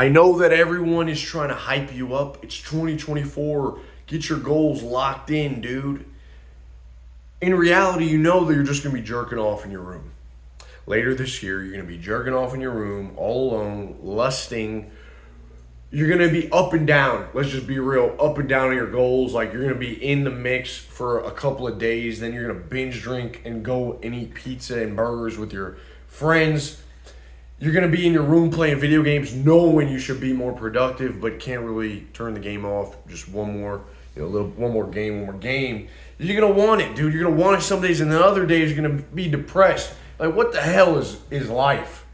I know that everyone is trying to hype you up. It's 2024. Get your goals locked in, dude. In reality, you know that you're just going to be jerking off in your room. Later this year, you're going to be jerking off in your room, all alone, lusting. You're going to be up and down. Let's just be real. Up and down on your goals. Like, you're going to be in the mix for a couple of days. Then you're going to binge drink and go and eat pizza and burgers with your friends. You're going to be in your room playing video games, knowing you should be more productive, but can't really turn the game off. Just one more game. You're going to want it, dude. You're going to want it some days, and then other days you're going to be depressed. Like, what the hell is life?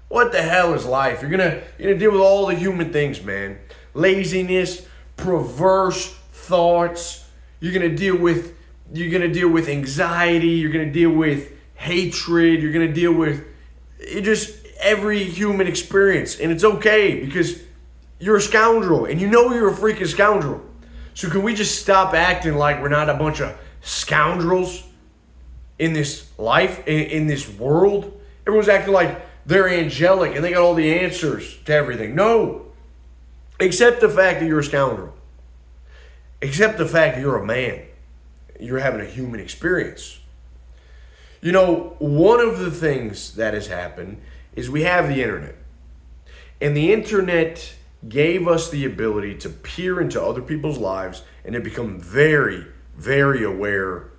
What the hell is life? You're gonna deal with all the human things, man. Laziness, perverse thoughts. You're gonna deal with anxiety. You're gonna deal with hatred. You're gonna deal with just every human experience, and it's okay because you're a scoundrel, and you know you're a freaking scoundrel. So can we just stop acting like we're not a bunch of scoundrels in this life, in this world? Everyone's acting like they're angelic and they got all the answers to everything. No. Accept the fact that you're a scoundrel. Accept the fact that you're a man. You're having a human experience. You know, one of the things that has happened is we have the internet. And the internet gave us the ability to peer into other people's lives and to become very, very aware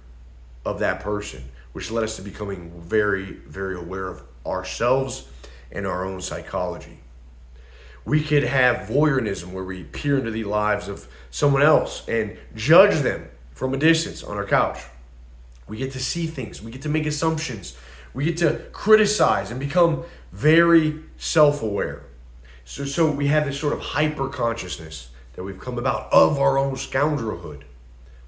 of that person, which led us to becoming very, very aware of ourselves and our own psychology. We could have voyeurism, where we peer into the lives of someone else and judge them from a distance on our couch. We get to see things. We get to make assumptions. We get to criticize and become very self-aware. So we have this sort of hyper-consciousness that we've come about of our own scoundrelhood.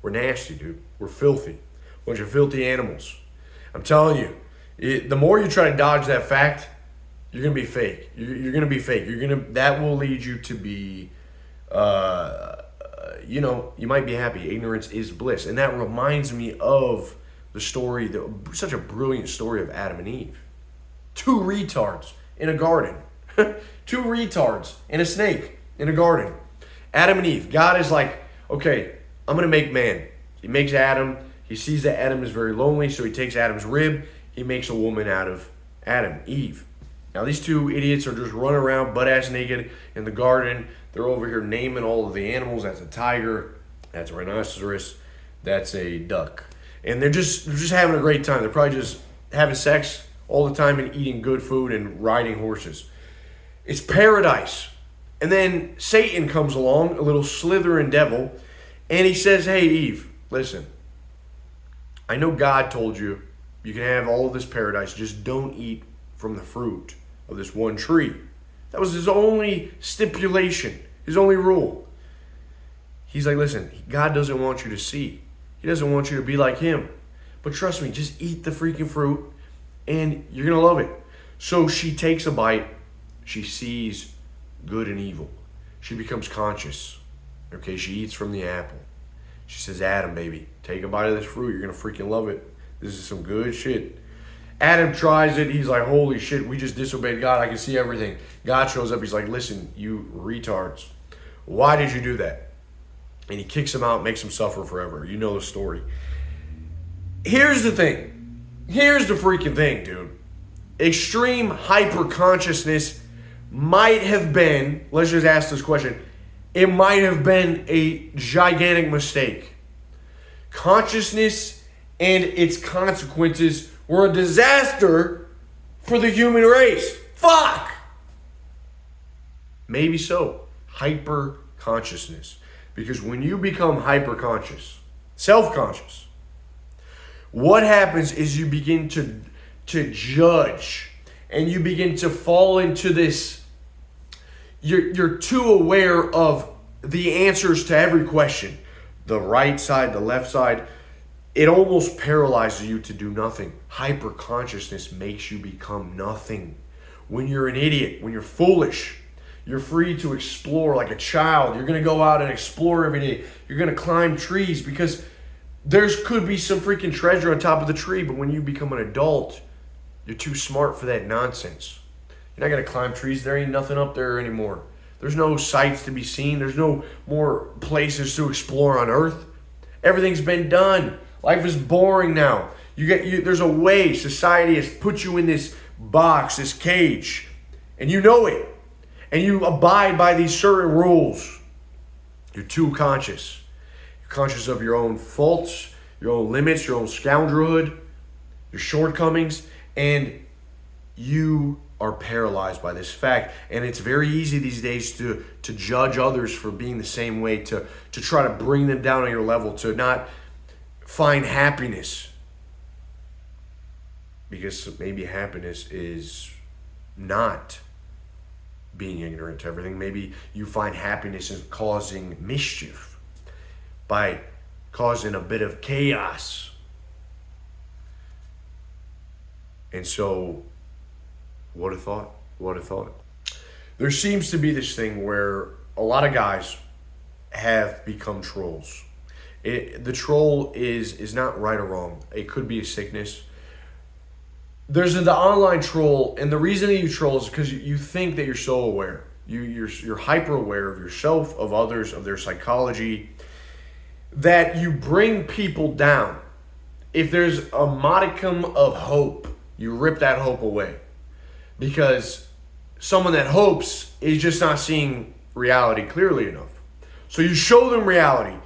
We're nasty, dude. We're filthy. Bunch of filthy animals. I'm telling you, the more you try to dodge that fact, you're gonna be fake. You're gonna be fake. That will lead you to be, you might be happy. Ignorance is bliss, and that reminds me of the story, such a brilliant story of Adam and Eve. Two retards in a garden. Two retards and a snake in a garden. Adam and Eve. God is like, okay, I'm gonna make man. He makes Adam. He sees that Adam is very lonely, so he takes Adam's rib. He makes a woman out of Adam, Eve. Now these two idiots are just running around butt-ass naked in the garden. They're over here naming all of the animals. That's a tiger. That's a rhinoceros. That's a duck. And they're just having a great time. They're probably just having sex all the time and eating good food and riding horses. It's paradise. And then Satan comes along, a little slithering devil, and he says, hey, Eve, listen. I know God told you can have all of this paradise, just don't eat from the fruit of this one tree. That was his only stipulation, his only rule. He's like, listen, God doesn't want you to see. He doesn't want you to be like him. But trust me, just eat the freaking fruit and you're going to love it. So she takes a bite. She sees good and evil. She becomes conscious. Okay, she eats from the apple. She says, Adam, baby, take a bite of this fruit. You're going to freaking love it. This is some good shit. Adam tries it. He's like, holy shit, we just disobeyed God. I can see everything. God shows up. He's like, listen, you retards. Why did you do that? And he kicks him out, makes him suffer forever. You know the story. Here's the thing. Here's the freaking thing, dude. Extreme hyper-consciousness might have been, let's just ask this question, it might have been a gigantic mistake. Consciousness and its consequences were a disaster for the human race. Fuck! Maybe so. Hyper-consciousness. Because when you become hyper-conscious, self-conscious, what happens is you begin to judge and you begin to fall into this, you're too aware of the answers to every question. The right side, the left side. It almost paralyzes you to do nothing. Hyper-consciousness makes you become nothing. When you're an idiot, when you're foolish, you're free to explore like a child. You're going to go out and explore every day. You're going to climb trees because there could be some freaking treasure on top of the tree. But when you become an adult, you're too smart for that nonsense. You're not going to climb trees. There ain't nothing up there anymore. There's no sights to be seen. There's no more places to explore on Earth. Everything's been done. Life is boring now. There's a way society has put you in this box, this cage, and you know it. And you abide by these certain rules. You're too conscious. You're conscious of your own faults, your own limits, your own scoundrelhood, your shortcomings, and you are paralyzed by this fact. And it's very easy these days to judge others for being the same way, to try to bring them down on your level, to not find happiness. Because maybe happiness is not being ignorant to everything. Maybe you find happiness in causing mischief, by causing a bit of chaos. And so, what a thought. What a thought. There seems to be this thing where a lot of guys have become trolls. The troll is not right or wrong. It could be a sickness. There's the online troll, and the reason that you troll is because you think that you're so aware. You're hyper aware of yourself, of others, of their psychology, that you bring people down. If there's a modicum of hope, you rip that hope away. Because someone that hopes is just not seeing reality clearly enough. So you show them reality.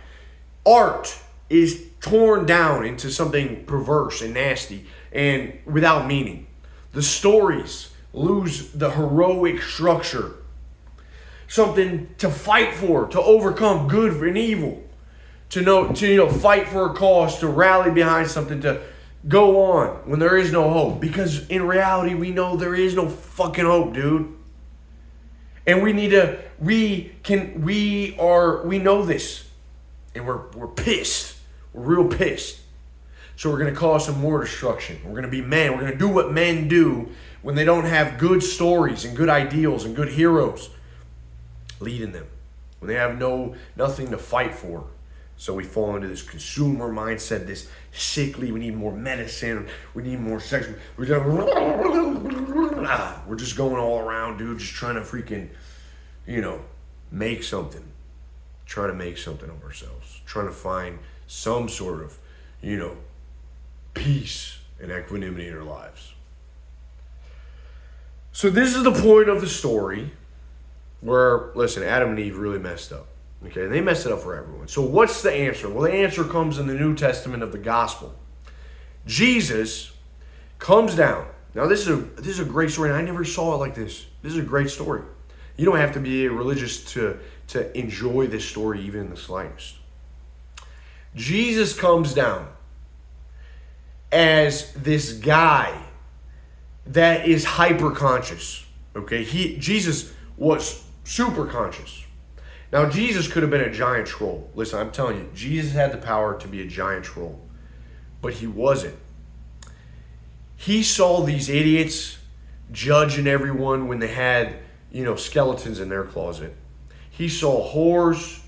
Art is torn down into something perverse and nasty and without meaning. The stories lose the heroic structure. Something to fight for, to overcome good and evil. To fight for a cause, to rally behind something, to go on when there is no hope. Because in reality, we know there is no fucking hope, dude. And we know this. And we're pissed. We're real pissed. So we're going to cause some more destruction. We're going to be men. We're going to do what men do when they don't have good stories and good ideals and good heroes leading them. When they have nothing to fight for. So we fall into this consumer mindset, this sickly, we need more medicine, we need more sex. We're just going all around, dude, just trying to freaking, make something. Trying to make something of ourselves. Trying to find some sort of, peace and equanimity in our lives. So this is the point of the story where, listen, Adam and Eve really messed up. Okay, and they messed it up for everyone. So what's the answer? Well, the answer comes in the New Testament of the gospel. Jesus comes down. Now, this is a great story, and I never saw it like this. This is a great story. You don't have to be a religious to enjoy this story even in the slightest. Jesus comes down as this guy that is hyper-conscious. Okay, Jesus was super conscious. Now, Jesus could have been a giant troll. Listen, I'm telling you, Jesus had the power to be a giant troll, but he wasn't. He saw these idiots judging everyone when they had, skeletons in their closet. He saw whores,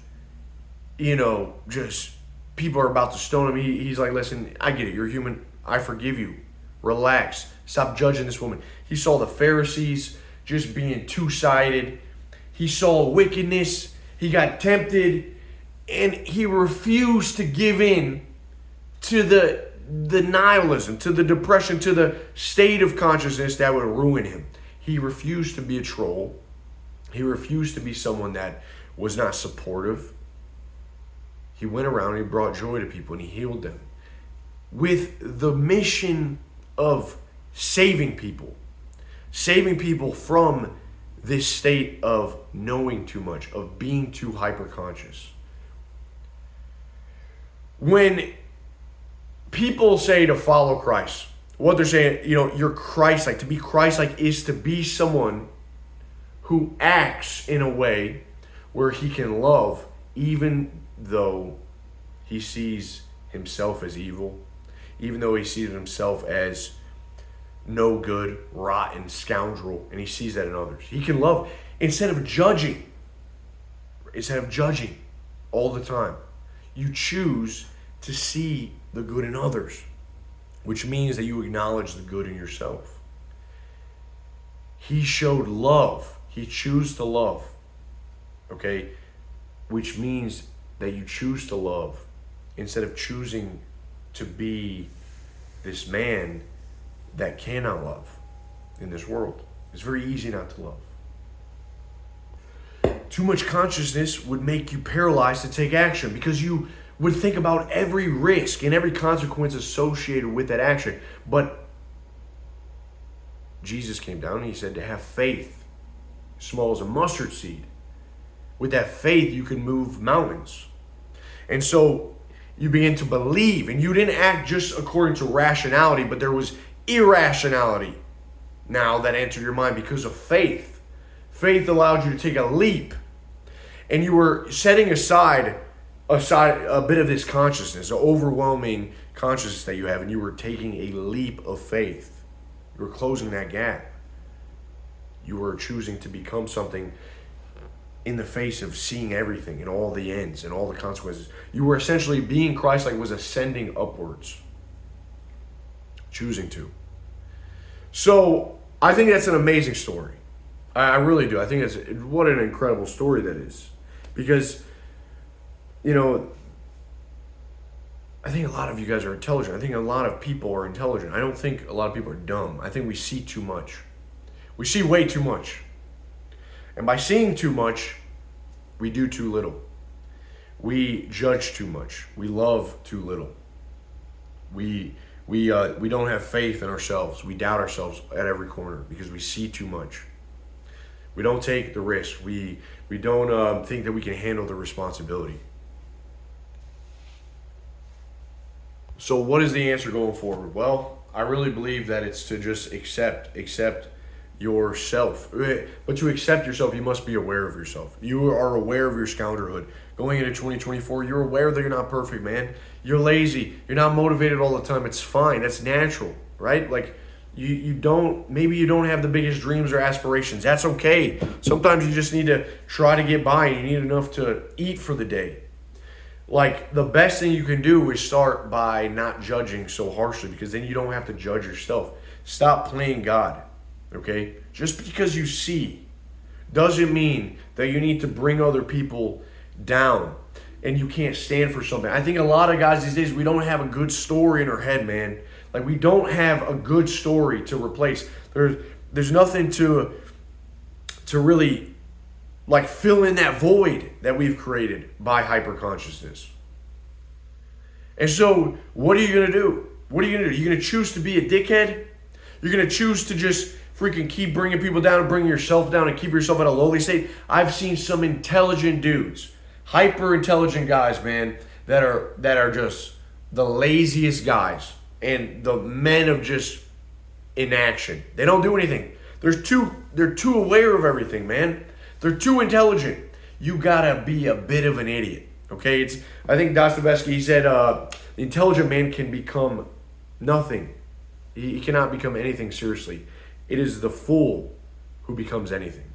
just people are about to stone him. He's like, listen, I get it. You're human. I forgive you. Relax. Stop judging this woman. He saw the Pharisees just being two-sided. He saw wickedness. He got tempted, and he refused to give in to the nihilism, to the depression, to the state of consciousness that would ruin him. He refused to be a troll. He refused to be someone that was not supportive. He went around and he brought joy to people and he healed them with the mission of saving people from this state of knowing too much, of being too hyper-conscious. When people say to follow Christ, what they're saying, you're Christ-like. To be Christ-like is to be someone who acts in a way where he can love even though he sees himself as evil, even though he sees himself as no good, rotten scoundrel, and he sees that in others. He can love instead of judging all the time. You choose to see the good in others, which means that you acknowledge the good in yourself. He showed love. He chose to love. Okay? Which means that you choose to love instead of choosing to be this man that cannot love in this world. It's very easy not to love. Too much consciousness would make you paralyzed to take action because you would think about every risk and every consequence associated with that action. But Jesus came down and he said to have faith, small as a mustard seed. With that faith, you can move mountains. And so you begin to believe, and you didn't act just according to rationality, but there was irrationality now that entered your mind because of faith. Faith allowed you to take a leap. And you were setting aside a bit of this consciousness, an overwhelming consciousness that you have, and you were taking a leap of faith. You were closing that gap. You were choosing to become something in the face of seeing everything and all the ends and all the consequences. You were essentially being Christ-like, was ascending upwards. Choosing to. So I think that's an amazing story. I really do. I think what an incredible story that is. Because, you know, I think a lot of you guys are intelligent. I think a lot of people are intelligent. I don't think a lot of people are dumb. I think we see too much. We see way too much. And by seeing too much, we do too little. We judge too much. We love too little. We don't have faith in ourselves. We doubt ourselves at every corner because we see too much. We don't take the risk. We don't think that we can handle the responsibility. So what is the answer going forward? Well, I really believe that it's to just accept yourself. But to accept yourself, you must be aware of yourself. You are aware of your scoundrelhood. Going into 2024, you're aware that you're not perfect, man. You're lazy. You're not motivated all the time. It's fine. That's natural, right? Like, maybe you don't have the biggest dreams or aspirations. That's okay. Sometimes you just need to try to get by and you need enough to eat for the day. Like, the best thing you can do is start by not judging so harshly, because then you don't have to judge yourself. Stop playing God, okay? Just because you see doesn't mean that you need to bring other people down and you can't stand for something. I think a lot of guys these days, we don't have a good story in our head, man. Like, we don't have a good story to replace. There's nothing to really, like, fill in that void that we've created by hyperconsciousness. And so, what are you going to do? What are you going to do? You're going to choose to be a dickhead? You're going to choose to just freaking keep bringing people down and bring yourself down and keep yourself at a lowly state? I've seen some intelligent dudes, hyper intelligent guys, man, that are just the laziest guys and the men of just inaction. They don't do anything. They're too aware of everything, man. They're too intelligent. You gotta be a bit of an idiot, okay? I think Dostoevsky, he said, the intelligent man can become nothing. He cannot become anything seriously. It is the fool who becomes anything.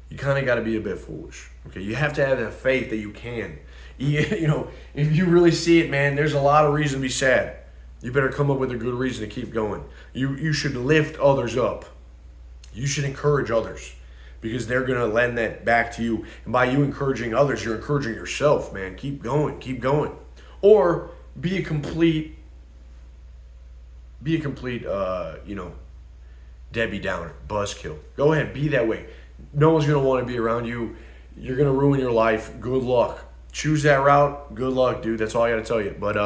You kind of got to be a bit foolish, okay? You have to have that faith that you can. You know, if you really see it, man, there's a lot of reason to be sad. You better come up with a good reason to keep going. You should lift others up. You should encourage others, because they're going to lend that back to you. And by you encouraging others, you're encouraging yourself, man. Keep going, keep going. Or be a complete, Debbie Downer, buzzkill. Go ahead, be that way. No one's going to want to be around you. You're going to ruin your life. Good luck. Choose that route. Good luck, dude. That's all I got to tell you. But,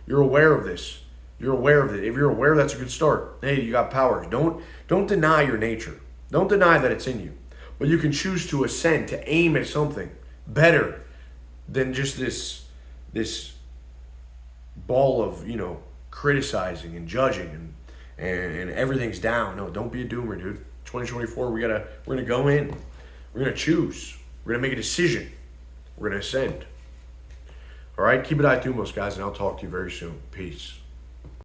you're aware of this. You're aware of it. If you're aware, that's a good start. Hey, you got powers. Don't deny your nature. Don't deny that it's in you. But you can choose to ascend, to aim at something better than just this ball of, criticizing and judging and everything's down. No, don't be a doomer, dude. 2024, we're gonna go in. We're gonna choose. We're gonna make a decision. We're gonna ascend. All right, keep it at Thumos, guys, and I'll talk to you very soon. Peace.